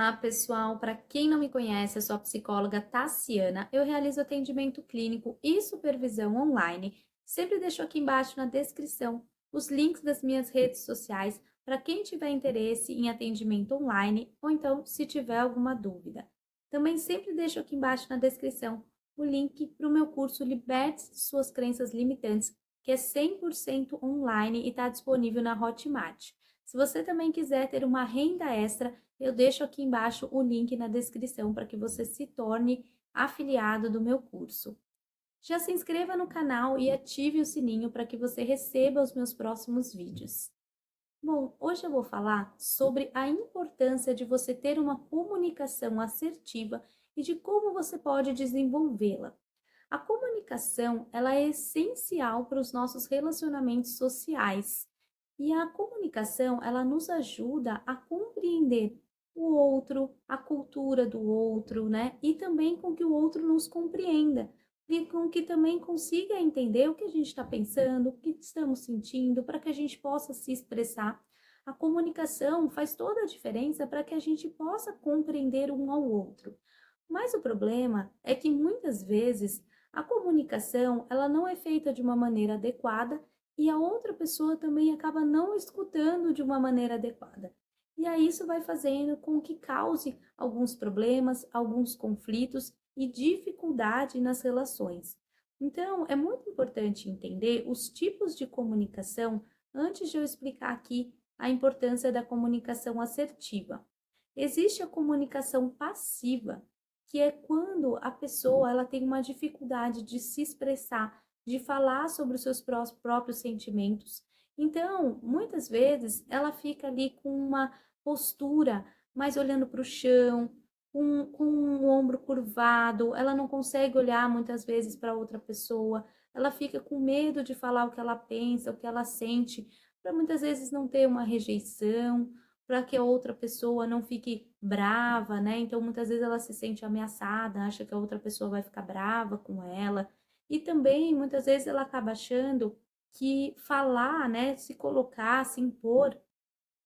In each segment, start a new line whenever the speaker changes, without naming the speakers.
Olá, pessoal. Para quem não me conhece, eu sou a psicóloga Tassiana. Eu realizo atendimento clínico e supervisão online. Sempre deixo aqui embaixo na descrição os links das minhas redes sociais para quem tiver interesse em atendimento online ou então se tiver alguma dúvida. Também sempre deixo aqui embaixo na descrição o link para o meu curso Liberte Suas Crenças Limitantes, que é 100% online e está disponível na Hotmart. Se você também quiser ter uma renda extra, eu deixo aqui embaixo o link na descrição para que você se torne afiliado do meu curso. Já se inscreva no canal e ative o sininho para que você receba os meus próximos vídeos. Bom, hoje eu vou falar sobre a importância de você ter uma comunicação assertiva e de como você pode desenvolvê-la. A comunicação, ela é essencial para os nossos relacionamentos sociais. E a comunicação, ela nos ajuda a compreender o outro, a cultura do outro, né? E também com que o outro nos compreenda, e com que também consiga entender o que a gente está pensando, o que estamos sentindo, para que a gente possa se expressar. A comunicação faz toda a diferença para que a gente possa compreender um ao outro. Mas o problema é que muitas vezes a comunicação, ela não é feita de uma maneira adequada e a outra pessoa também acaba não escutando de uma maneira adequada. E aí isso vai fazendo com que cause alguns problemas, alguns conflitos e dificuldade nas relações. Então, é muito importante entender os tipos de comunicação antes de eu explicar aqui a importância da comunicação assertiva. Existe a comunicação passiva, que é quando a pessoa ela tem uma dificuldade de se expressar, de falar sobre os seus próprios sentimentos. Então, muitas vezes, ela fica ali com uma postura mais olhando para o chão, com o ombro curvado, ela não consegue olhar muitas vezes para outra pessoa, ela fica com medo de falar o que ela pensa, o que ela sente, para muitas vezes não ter uma rejeição, para que a outra pessoa não fique brava, né? Então, muitas vezes ela se sente ameaçada, acha que a outra pessoa vai ficar brava com ela. E também, muitas vezes, ela acaba achando que falar, né, se colocar, se impor,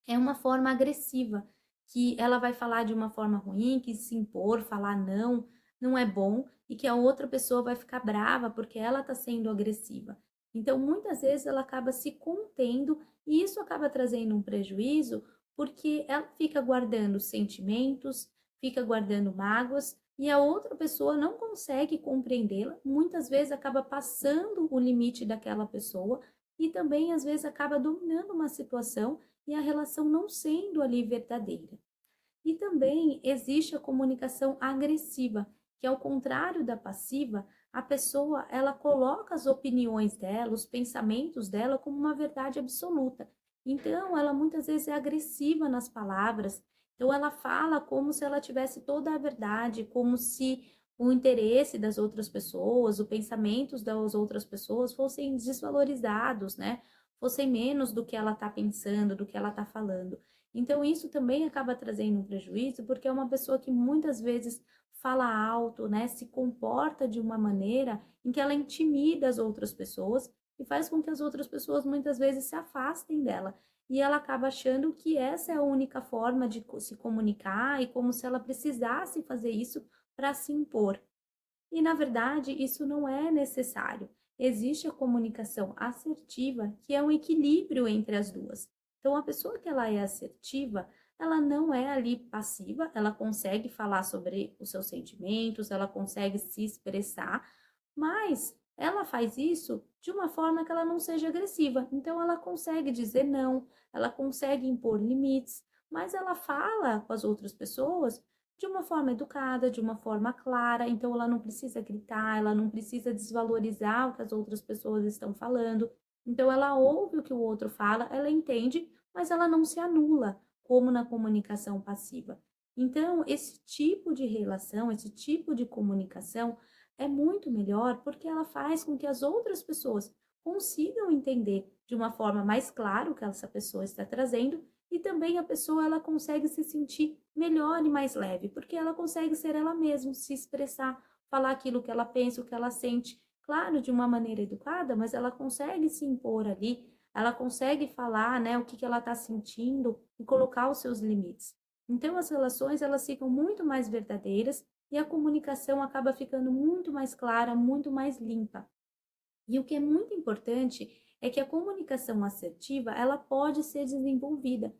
é uma forma agressiva, que ela vai falar de uma forma ruim, que se impor, falar não, não é bom, e que a outra pessoa vai ficar brava porque ela está sendo agressiva. Então, muitas vezes ela acaba se contendo e isso acaba trazendo um prejuízo porque ela fica guardando sentimentos, fica guardando mágoas e a outra pessoa não consegue compreendê-la, muitas vezes acaba passando o limite daquela pessoa e também às vezes acaba dominando uma situação e a relação não sendo ali verdadeira. E também existe a comunicação agressiva, que ao contrário da passiva, a pessoa ela coloca as opiniões dela, os pensamentos dela como uma verdade absoluta. Então, ela muitas vezes é agressiva nas palavras. Então, ela fala como se ela tivesse toda a verdade, como se o interesse das outras pessoas, os pensamentos das outras pessoas fossem desvalorizados, né? Fossem menos do que ela está pensando, do que ela está falando. Então, isso também acaba trazendo um prejuízo, porque é uma pessoa que muitas vezes fala alto, né? Se comporta de uma maneira em que ela intimida as outras pessoas e faz com que as outras pessoas muitas vezes se afastem dela. E ela acaba achando que essa é a única forma de se comunicar e como se ela precisasse fazer isso para se impor. E na verdade, isso não é necessário. Existe a comunicação assertiva, que é um equilíbrio entre as duas. Então, a pessoa que ela é assertiva, ela não é ali passiva, ela consegue falar sobre os seus sentimentos, ela consegue se expressar, mas ela faz isso de uma forma que ela não seja agressiva. Então, ela consegue dizer não, ela consegue impor limites, mas ela fala com as outras pessoas de uma forma educada, de uma forma clara, então ela não precisa gritar, ela não precisa desvalorizar o que as outras pessoas estão falando. Então ela ouve o que o outro fala, ela entende, mas ela não se anula, como na comunicação passiva. Então, esse tipo de relação, esse tipo de comunicação é muito melhor porque ela faz com que as outras pessoas consigam entender de uma forma mais clara o que essa pessoa está trazendo e também a pessoa ela consegue se sentir melhor e mais leve, porque ela consegue ser ela mesma, se expressar, falar aquilo que ela pensa, o que ela sente, claro, de uma maneira educada, mas ela consegue se impor ali, ela consegue falar, né, o que ela está sentindo e colocar os seus limites. Então as relações elas ficam muito mais verdadeiras e a comunicação acaba ficando muito mais clara, muito mais limpa. E o que é muito importante é que a comunicação assertiva, ela pode ser desenvolvida.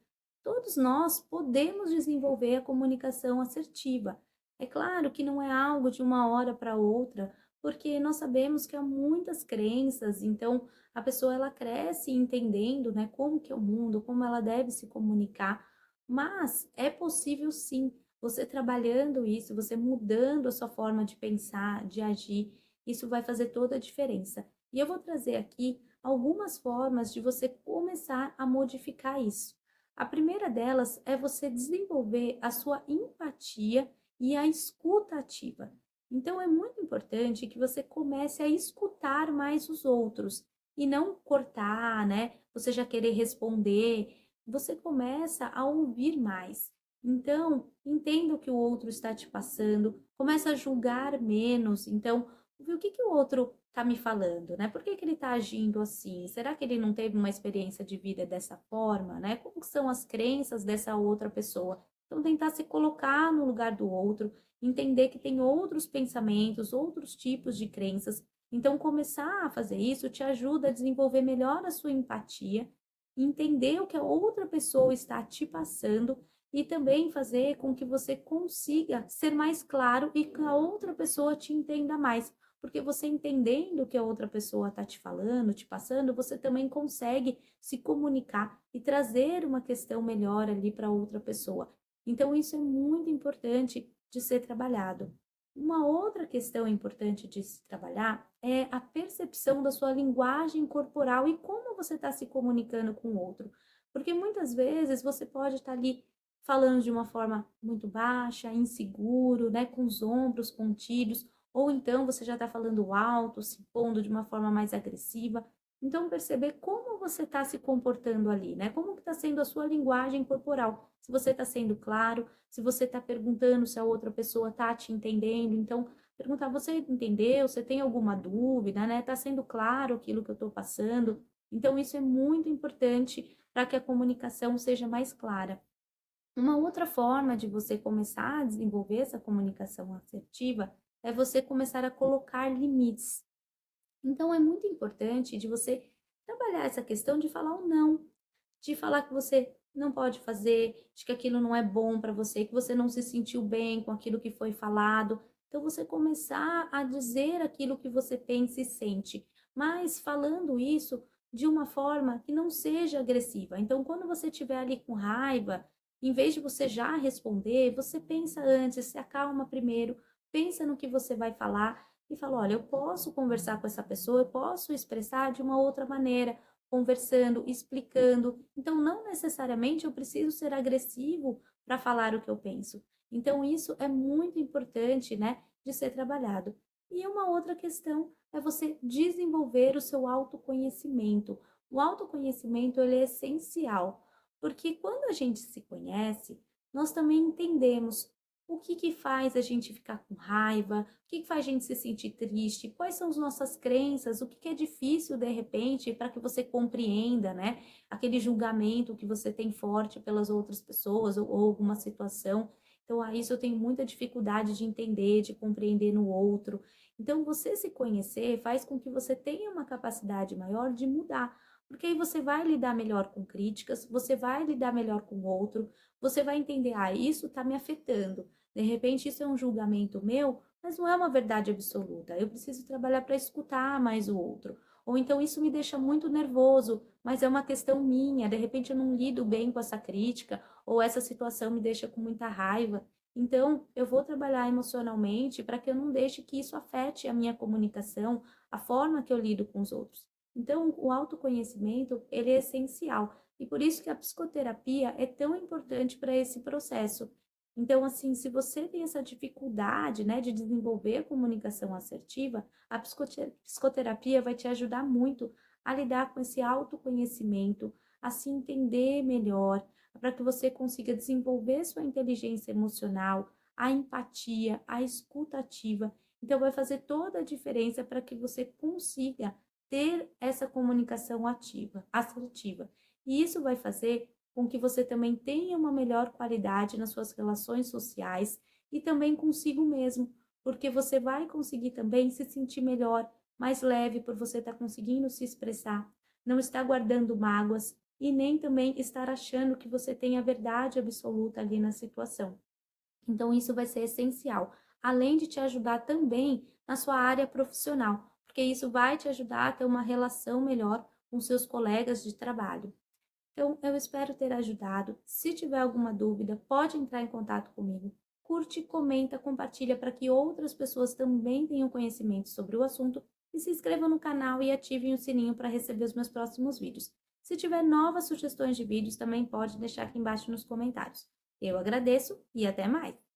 Todos nós podemos desenvolver a comunicação assertiva. É claro que não é algo de uma hora para outra, porque nós sabemos que há muitas crenças, então a pessoa ela cresce entendendo, né, como que é o mundo, como ela deve se comunicar, mas é possível sim, você trabalhando isso, você mudando a sua forma de pensar, de agir, isso vai fazer toda a diferença. E eu vou trazer aqui algumas formas de você começar a modificar isso. A primeira delas é você desenvolver a sua empatia e a escuta ativa. Então é muito importante que você comece a escutar mais os outros e não cortar, né? Você já querer responder, você começa a ouvir mais. Então, entenda o que o outro está te passando, começa a julgar menos. Então, o que o outro está me falando, né? Por que que ele está agindo assim? Será que ele não teve uma experiência de vida dessa forma, né? Como são as crenças dessa outra pessoa? Então, tentar se colocar no lugar do outro, entender que tem outros pensamentos, outros tipos de crenças. Então, começar a fazer isso te ajuda a desenvolver melhor a sua empatia, entender o que a outra pessoa está te passando e também fazer com que você consiga ser mais claro e que a outra pessoa te entenda mais. Porque você entendendo o que a outra pessoa está te falando, te passando, você também consegue se comunicar e trazer uma questão melhor ali para outra pessoa. Então, isso é muito importante de ser trabalhado. Uma outra questão importante de se trabalhar é a percepção da sua linguagem corporal e como você está se comunicando com o outro. Porque muitas vezes você pode estar ali falando de uma forma muito baixa, inseguro, né, com os ombros contidos, ou então você já está falando alto, se pondo de uma forma mais agressiva. Então, perceber como você está se comportando ali, né? Como que está sendo a sua linguagem corporal. Se você está sendo claro, se você está perguntando se a outra pessoa está te entendendo. Então, perguntar, você entendeu? Você tem alguma dúvida, né? Está sendo claro aquilo que eu estou passando? Então, isso é muito importante para que a comunicação seja mais clara. Uma outra forma de você começar a desenvolver essa comunicação assertiva é você começar a colocar limites. Então é muito importante de você trabalhar essa questão de falar o não, de falar que você não pode fazer, de que aquilo não é bom para você, que você não se sentiu bem com aquilo que foi falado. Então você começar a dizer aquilo que você pensa e sente, mas falando isso de uma forma que não seja agressiva. Então quando você estiver ali com raiva, em vez de você já responder, você pensa antes, se acalma primeiro, pensa no que você vai falar e fala: olha, eu posso conversar com essa pessoa, eu posso expressar de uma outra maneira, conversando, explicando. Então, não necessariamente eu preciso ser agressivo para falar o que eu penso. Então, isso é muito importante, né, de ser trabalhado. E uma outra questão é você desenvolver o seu autoconhecimento. O autoconhecimento, ele é essencial, porque quando a gente se conhece, nós também entendemos o que que faz a gente ficar com raiva, o que que faz a gente se sentir triste, quais são as nossas crenças, o que que é difícil de repente para que você compreenda, né? Aquele julgamento que você tem forte pelas outras pessoas ou alguma situação. Então, isso eu tenho muita dificuldade de entender, de compreender no outro. Então, você se conhecer faz com que você tenha uma capacidade maior de mudar. Porque aí você vai lidar melhor com críticas, você vai lidar melhor com o outro, você vai entender, isso está me afetando. De repente, isso é um julgamento meu, mas não é uma verdade absoluta. Eu preciso trabalhar para escutar mais o outro. Ou então, isso me deixa muito nervoso, mas é uma questão minha. De repente, eu não lido bem com essa crítica, ou essa situação me deixa com muita raiva. Então, eu vou trabalhar emocionalmente para que eu não deixe que isso afete a minha comunicação, a forma que eu lido com os outros. Então, o autoconhecimento, ele é essencial. E por isso que a psicoterapia é tão importante para esse processo. Então, assim, se você tem essa dificuldade, né, de desenvolver a comunicação assertiva, a psicoterapia vai te ajudar muito a lidar com esse autoconhecimento, a se entender melhor, para que você consiga desenvolver sua inteligência emocional, a empatia, a escuta ativa. Então, vai fazer toda a diferença para que você consiga ter essa comunicação ativa, assertiva. E isso vai fazer com que você também tenha uma melhor qualidade nas suas relações sociais e também consigo mesmo, porque você vai conseguir também se sentir melhor, mais leve por você estar conseguindo se expressar, não estar guardando mágoas e nem também estar achando que você tem a verdade absoluta ali na situação. Então, isso vai ser essencial, além de te ajudar também na sua área profissional, porque isso vai te ajudar a ter uma relação melhor com seus colegas de trabalho. Então, eu espero ter ajudado. Se tiver alguma dúvida, pode entrar em contato comigo. Curte, comenta, compartilha para que outras pessoas também tenham conhecimento sobre o assunto e se inscreva no canal e ativem o sininho para receber os meus próximos vídeos. Se tiver novas sugestões de vídeos, também pode deixar aqui embaixo nos comentários. Eu agradeço e até mais!